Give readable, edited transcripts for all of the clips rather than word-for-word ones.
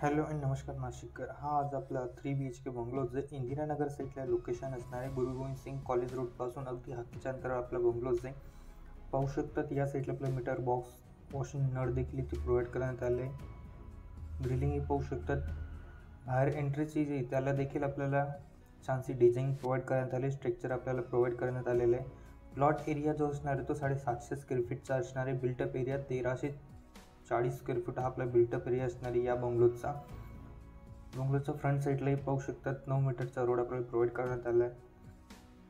Hello आणि नमस्कार नाशिककर. हा आज आपला 3 BHK बंगलो जे इंदिरानगर साईडला लोकेशन असणार आहे. गुरु गोविंद सिंग कॉलेज रोडपासून अगदी हाकेच्या अंतरावर आपला बंगलो आहे. पाहू शकतात या साईडला आपलं मीटर बॉक्स, वॉशिंग नळ देखील इथे प्रोव्हाइड करण्यात आले. ग्रिलिंगही पाहू शकतात. बाहेर एंट्रीची जी त्याला देखील आपल्याला छानशी डिझाईन प्रोव्हाइड करण्यात आले. स्ट्रक्चर आपल्याला प्रोव्हाइड करण्यात आलेलं आहे. प्लॉट एरिया जो असणार आहे तो 750 स्क्वेअर फीटचा असणार आहे. बिल्टअप एरिया 1340 स्क्वेअर फूट हा आपला बिल्टअप एरिया असणार आहे या बंगलोचा. बंगलोच्या फ्रंट साईडलाही पाहू शकतात 9 मीटरचा रोड आपल्याला प्रोव्हाइड करण्यात आला आहे.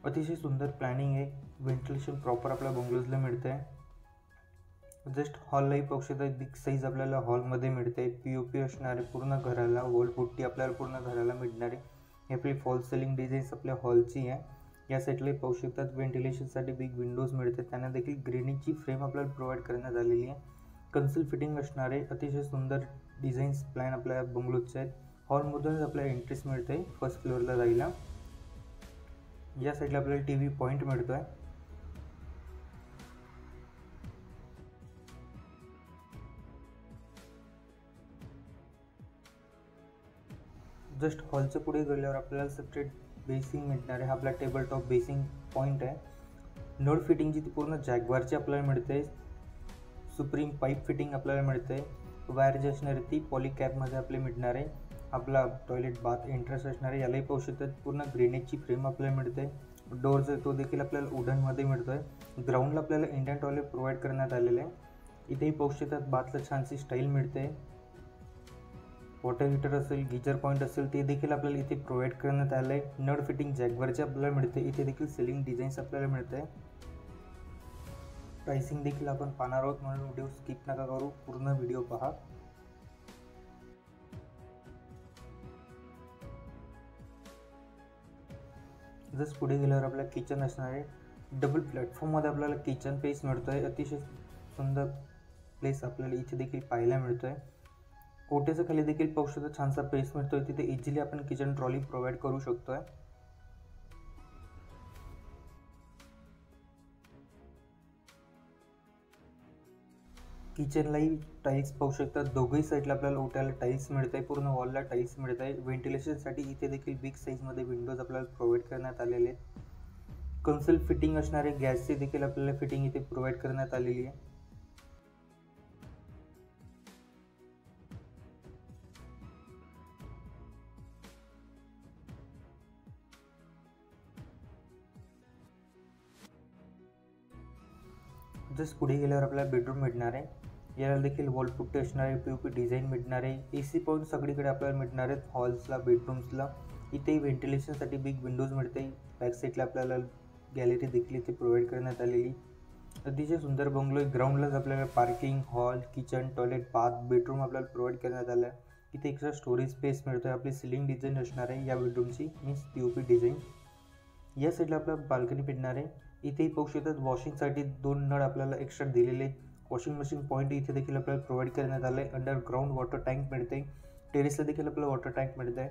अतिशय सुंदर प्लॅनिंग आहे. व्हेंटिलेशन प्रॉपर आपल्या बंगलोजला मिळतं आहे. जस्ट हॉललाही पाहू शकतात बिग साईज आपल्याला हॉलमध्ये मिळते. POP असणार आहे पूर्ण घराला. वॉल पुट्टी आपल्याला पूर्ण घराला मिळणार आहे. ही आपली फॉल सिलिंग डिझाईन्स आपल्या हॉलची आहे. या साईडलाही पाहू शकतात व्हेंटिलेशनसाठी बिग विंडोज मिळते. त्यांना देखील ग्रेनिंगची फ्रेम आपल्याला प्रोव्हाइड करण्यात आलेली आहे. कन्सिल फिटिंग असणार आहे. अतिशय सुंदर डिझाईन्स प्लॅन आपल्या बंगलोचे आहेत. हॉलमधूनच आपल्याला एंट्रीस मिळते फर्स्ट फ्लोअरला जायला. या साईडला आपल्याला TV पॉईंट मिळतो आहे. जस्ट हॉलच्या पुढे गेल्यावर आपल्याला सेपरेट बेसिंग मिळणार आहे. हा आपला टेबल टॉप बेसिंग पॉईंट आहे. नळ फिटिंगची ती पूर्ण जॅगवारची आपल्याला मिळते. सुप्रीम पाईप फिटिंग आपल्याला मिळते. वायर जी असणार आहे ती पॉलीकॅपमध्ये आपली मिळणार आहे. आपला टॉयलेट बाथ एंट्रन्स असणार आहे. यालाही पाहू शकतात पूर्ण ग्रेनेजची फ्रेम आपल्याला मिळते. डोर जो तो देखील आपल्याला वुडनमध्ये मिळतो आहे. ग्राउंडला आपल्याला इंडियन टॉयलेट प्रोव्हाइड करण्यात आलेलं आहे. इथेही पाहू शकतात बाथला छानशी स्टाईल मिळते. वॉटर हीटर असेल, गीजर पॉईंट असेल ते देखील आपल्याला इथे प्रोव्हाइड करण्यात आलं आहे. नळ फिटिंग जॅगवारची आपल्याला मिळते. इथे देखील सिलिंग डिझाईन्स आपल्याला मिळते. प्राइसिंग देखील आपण पाहणार आहोत म्हणून व्हिडिओ स्किप नका करू, पूर्ण व्हिडिओ पहा. जस्ट पुढे गेल्यावर आपला किचन असणार आहे. डबल प्लॅटफॉर्ममध्ये आपल्याला किचन प्लेस मिळतो आहे. अतिशय सुंदर प्लेस आपल्याला इथे देखील पाहायला मिळतो आहे. ओट्याच्या खाली देखील पाहू शकता छानसा प्लेस मिळतो आहे. तिथे इझिली आपण किचन ट्रॉली प्रोव्हाइड करू शकतो आहे. किचनलाही टाईल्स पाहू शकतात. दोघंही साईडला आपल्याला ओट्याला टाईल्स मिळत आहे. पूर्ण वॉलला टाईल्स मिळत आहे. व्हेंटिलेशनसाठी इथे देखील बिग साईजमध्ये विंडोज आपल्याला प्रोव्हाइड करण्यात आलेले आहेत. कन्सिल फिटिंग असणारे गॅसची देखील आपल्याला फिटिंग इथे प्रोव्हाइड करण्यात आलेली आहे. जस्ट पुढे गेल्यावर आपल्याला बेडरूम मिळणार आहे. याला देखील वॉलपुट्टी असणार आहे. POP डिझाईन मिळणार आहे. AC पॉईंट सगळीकडे आपल्याला मिळणार आहेत हॉल्सला, बेडरूम्सला. इथेही व्हेंटिलेशनसाठी बिग विंडोज मिळते. बॅक साईडला आपल्याला गॅलरी देखील इथे प्रोव्हाइड करण्यात आलेली. अतिशय सुंदर बंगलो. ग्राउंडलाच आपल्याला parking, hall, kitchen, toilet, bath, bedroom आपल्याला प्रोव्हाइड करण्यात आलं आहे. इथे एक्स्ट्रा स्टोरेज स्पेस मिळतो आहे. आपली सिलिंग डिझाईन असणार आहे या बेडरूमची, मीन्स POP डिझाईन. या साईडला आपल्याला बाल्कनी मिळणार आहे. इथेही पाहू शकतात वॉशिंगसाठी 2 नळ आपल्याला एक्स्ट्रा दिलेले. वॉशिंग मशीन पॉईंट इथे देखील आपल्याला प्रोव्हाइड करण्यात आलं आहे. अंडरग्राऊंड वॉटर टँक मिळते. टेरेसला देखील आपल्याला वॉटर टँक मिळत आहे.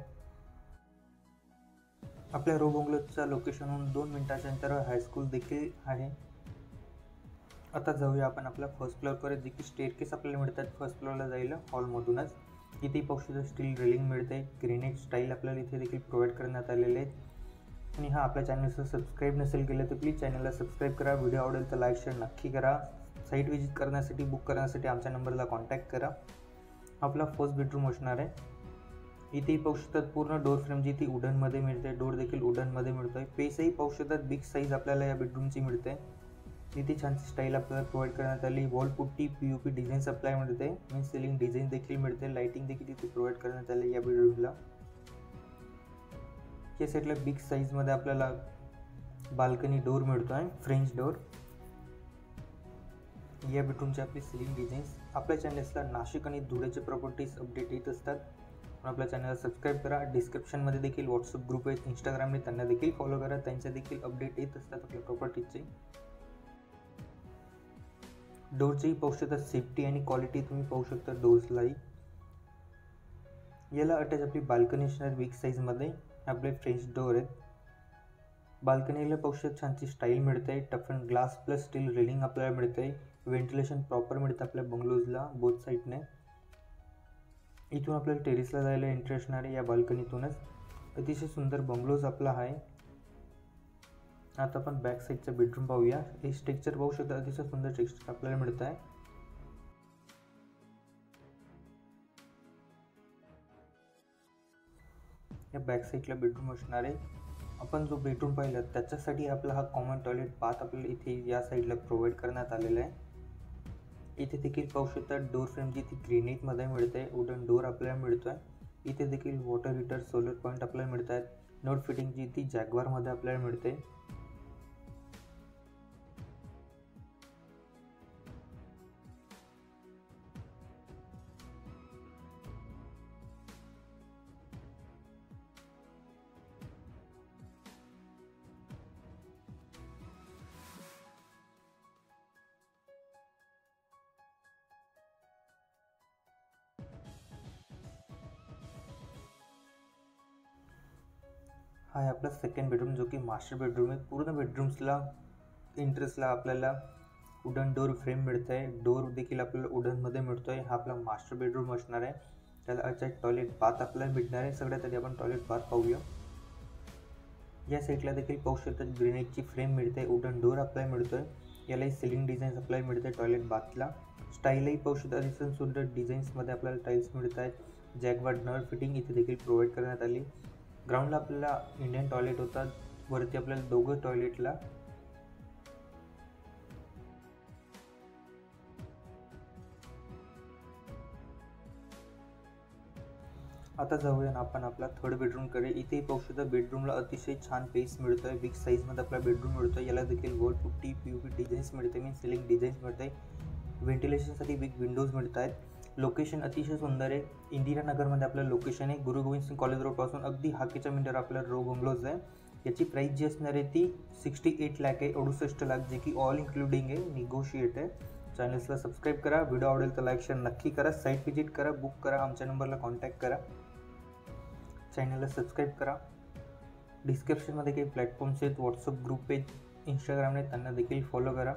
आपल्या रो बंगलोच्या लोकेशनहून 2 मिनिटाच्या अंतरावर हायस्कूल देखील आहे. आता जाऊया आपण आपल्या फर्स्ट फ्लोअरवर, जे की स्टेअरकेस आपल्याला मिळतात फर्स्ट फ्लोअरला जायला हॉलमधूनच. इथे पाहू शकता स्टील रेलिंग मिळते. ग्रेनाइट स्टाईल आपल्याला इथे देखील प्रोव्हाइड करण्यात आलेले आहेत. आणि हा आपल्या चॅनलचं सबस्क्राईब नसेल केलं तर प्लीज चॅनलला सबस्क्राईब करा. व्हिडिओ आवडेल तर लाईक शेअर नक्की करा. साईट व्हिजिट करण्यासाठी, बुक करण्यासाठी आमच्या नंबरला कॉन्टॅक्ट करा. आपला फर्स्ट बेडरूम असणार आहे. इथेही पाहू शकतात पूर्ण डोर फ्रेम जी ती वुडनमध्ये मिळते. डोर देखील वुडनमध्ये मिळतो आहे. पेसही पाहू शकतात बिग साईज आपल्याला या बेडरूमची मिळते. इथे छानशी स्टाईल आपल्याला प्रोव्हाइड करण्यात आली. वॉल पुट्टी, POP डिझाईन्स आपल्याला मिळते. मीन्स सिलिंग डिझाईन देखील मिळते. लाईटिंग देखील इथे प्रोव्हाइड करण्यात आली या बेडरूमला. या साईडला बिग साईजमध्ये आपल्याला बाल्कनी डोर मिळतो आहे, फ्रेंच डोर. या बेडरूमची आपली सिलिंग डिझाईन्स. आपल्या चॅनल्सला नाशिक आणि धुळ्याचे प्रॉपर्टीज अपडेट येत असतात. आपल्या चॅनलला सबस्क्राईब करा. डिस्क्रिप्शनमध्ये देखील व्हॉट्सअप ग्रुप आहेत, इंस्टाग्रामने, त्यांना देखील फॉलो करा. त्यांच्या देखील अपडेट येत असतात आपल्या प्रॉपर्टीजचे. डोरचीही पाहू शकता सेफ्टी आणि क्वालिटी तुम्ही पाहू शकता डोर्सलाही. याला अटॅच आपली बाल्कनी असणार बिग साईजमध्ये. आपले फ्रेंच डोर आहेत. बाल्कनीला पाहू शकता छानशी स्टाईल मिळते. Tough and glass plus steel railing आपल्याला मिळते. व्हेंटिलेशन प्रॉपर मिळतं आपल्या बंगलोजला बोथ साईडने. इथून आपल्याला टेरेसला जायला एंट्री असणार आहे या बाल्कनीतूनच. अतिशय सुंदर बंगलोज आपला आहे. आता आपण बॅक साईडचा बेडरूम पाहूया. हे स्ट्रक्चर पाहू शकता, अतिशय सुंदर टेक्स्चर आपल्याला मिळत आहे. या बॅक साईडला बेडरूम असणार आहे. आपण जो बेडरूम पाहिला त्याच्यासाठी आपला हा कॉमन टॉयलेट बाथ आपल्याला इथे या साईडला प्रोव्हाइड करण्यात आलेला आहे. इथे देखील पाहू शकता डोर फ्रेम जी ती ग्रेनाइटमध्ये मिळते, वुडन डोर आपल्याला मिळतो आहे. इथे देखील वॉटर हीटर, सोलर पॉईंट आपल्याला मिळत आहेत. नोट फिटिंग जी ती जॅग्वारमध्ये आपल्याला मिळते. हा आहे आपला सेकंड बेडरूम जो की मास्टर बेडरूम आहे. पूर्ण बेडरूम्सला इंटरेस्टला आपल्याला वुडन डोर फ्रेम मिळत आहे. डोर देखील आपल्याला वुडनमध्ये मिळतो आहे. हा आपला मास्टर बेडरूम असणार आहे. त्याला अटॅच टॉयलेट बाथ आपल्याला मिळणार आहे. सगळ्यात आधी आपण टॉयलेट बाथ पाहूया. या साईडला देखील पाहू शकता ग्रेनाइटची फ्रेम मिळते, वुडन डोर आपल्याला मिळतो आहे. यालाही सिलिंग डिझाईन्स आपल्याला मिळते. टॉयलेट बाथला स्टाईलही पाहू शकता, अतिशय सुंदर डिझाईन्समध्ये आपल्याला टाईल्स मिळत आहेत. जॅगवार नळ फिटिंग इथे देखील प्रोव्हाइड करण्यात आली. ग्राउंडला आपल्याला इंडियन टॉयलेट होतात, वरती आपल्याला दोघं टॉयलेटला आता जाऊया ना आपण आपला थर्ड बेडरूमकडे. इथे पाहू शकता बेडरूमला अतिशय छान पेस मिळतो आहे. बिग साईजमध्ये आपला बेडरूम मिळतो आहे. याला देखील वॉल पुट्टी, POP डिझाईन्स मिळते, मीन सिलिंग डिझाईन्स मिळते. व्हेंटिलेशनसाठी बिग विंडोज मिळत आहेत. लोकेशन अतिशय सुंदर आहे. इंदिरानगरमध्ये आपलं लोकेशन आहे. गुरु गोविंद सिंग कॉलेज रोडपासून अगदी हाकेच्या मिनिटावर आपला रो बंगलोज आहे. याची प्राईस जी असणार आहे ती 68 लाख आहे, 68 लाख, जे की ऑल इन्क्लुडिंग आहे, निगोशिएट आहे. चॅनल्सला सबस्क्राईब करा. व्हिडिओ आवडेल तर लाईक शेअर नक्की करा. साईट व्हिजिट करा, बुक करा, आमच्या नंबरला कॉन्टॅक्ट करा. चॅनलला सबस्क्राईब करा. डिस्क्रिप्शनमध्ये काही प्लॅटफॉर्म्स आहेत, व्हॉट्सअप ग्रुप आहेत, इंस्टाग्राम आहेत, त्यांना देखील फॉलो करा.